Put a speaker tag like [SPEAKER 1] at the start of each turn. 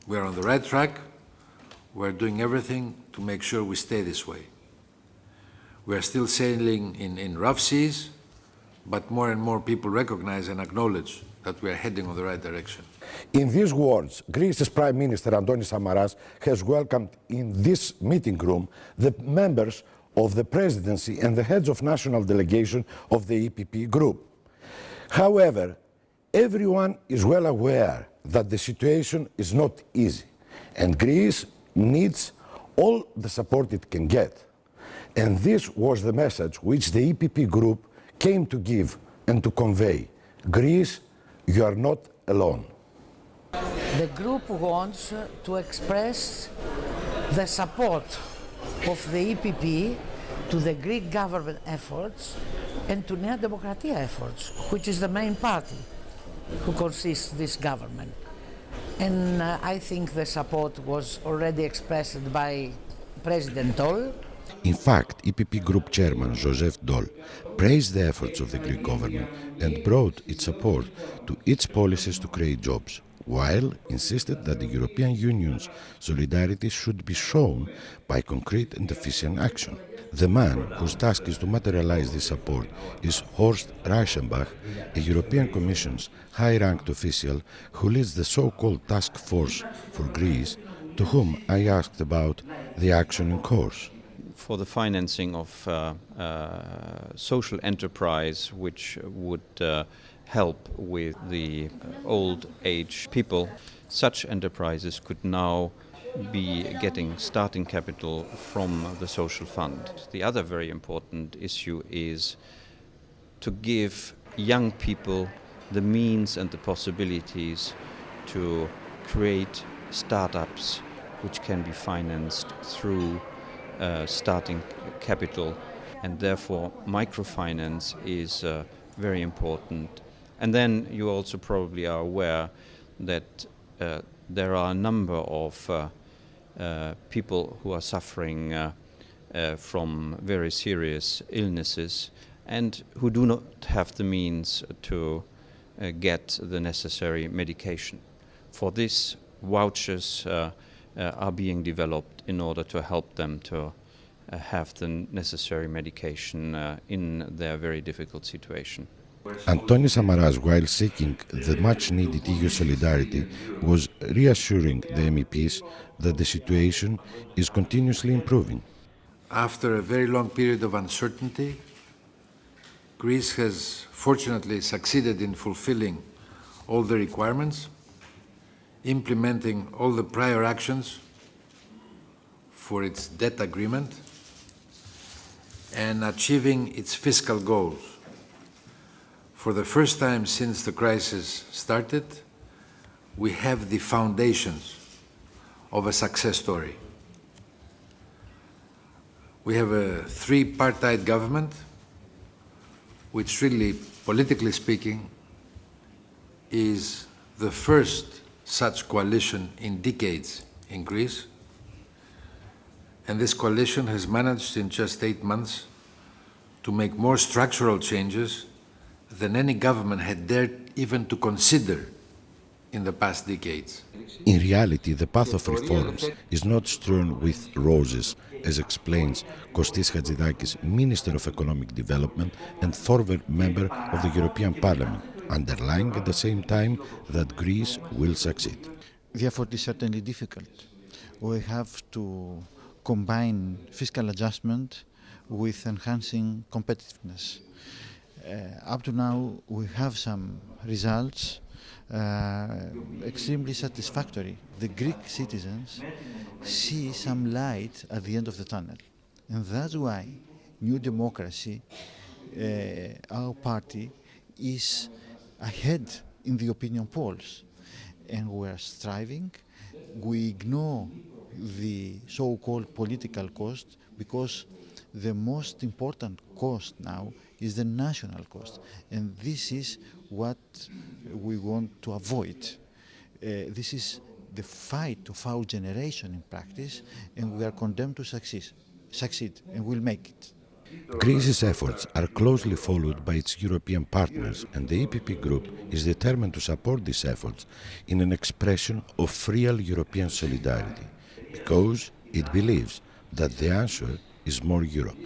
[SPEAKER 1] We're on the right track. We're doing everything to make sure we stay this way. We're still sailing in rough seas, but more and more people recognize and acknowledge that we are heading in the right direction.
[SPEAKER 2] In these words, Greece's Prime Minister Antonis Samaras has welcomed in this meeting room the members of the presidency and the heads of national delegation of the EPP Group. However, everyone is well aware that the situation is not easy, and Greece needs all the support it can get. And this was the message which the EPP Group came to give and to convey. Greece, you are not alone.
[SPEAKER 3] The group wants to express the support of the EPP to the Greek government efforts and to Nea Demokratia efforts, which is the main party who consists this government. And I think the support was already expressed by President Dol.
[SPEAKER 2] In fact, EPP Group Chairman Joseph Dol praised the efforts of the Greek government and brought its support to its policies to create jobs, while insisted that the European Union's solidarity should be shown by concrete and efficient action. The man whose task is to materialize this support is Horst Reichenbach, a European Commission's high-ranked official who leads the so-called Task Force for Greece, to whom I asked about the action in course.
[SPEAKER 4] For the financing of social enterprise, which would help with the old age people, such enterprises could now be getting starting capital from the social fund. The other very important issue is to give young people the means and the possibilities to create startups which can be financed through starting capital, and therefore microfinance is very important. And then you also probably are aware that there are a number of people who are suffering from very serious illnesses and who do not have the means to get the necessary medication. For this, vouchers are being developed in order to help them to have the necessary medication in their very difficult situation.
[SPEAKER 2] Antonis Samaras, while seeking the much-needed EU solidarity, was reassuring the MEPs that the situation is continuously improving.
[SPEAKER 1] After a very long period of uncertainty, Greece has fortunately succeeded in fulfilling all the requirements, implementing all the prior actions for its debt agreement, and achieving its fiscal goals. For the first time since the crisis started, we have the foundations of a success story. We have a three-party government, which really, politically speaking, is the first such coalition in decades in Greece. And this coalition has managed in just 8 months to make more structural changes than any government had dared even to consider in the past decades.
[SPEAKER 2] In reality, the path of reforms is not strewn with roses, as explains Kostis Hatzidakis, Minister of Economic Development and former member of the European Parliament, underlying at the same time that Greece will succeed.
[SPEAKER 5] The effort is certainly difficult. We have to combine fiscal adjustment with enhancing competitiveness. Up to now, we have some results extremely satisfactory. The Greek citizens see some light at the end of the tunnel. And that's why New Democracy, our party, is ahead in the opinion polls. And we are striving. We ignore the so-called political cost because the most important cost now is the national cost, and this is what we want to avoid. This is the fight of our generation in practice, and we are condemned to succeed, and we'll make it.
[SPEAKER 2] Greece's efforts are closely followed by its European partners, and the EPP Group is determined to support these efforts in an expression of real European solidarity, because it believes that the answer is more Europe.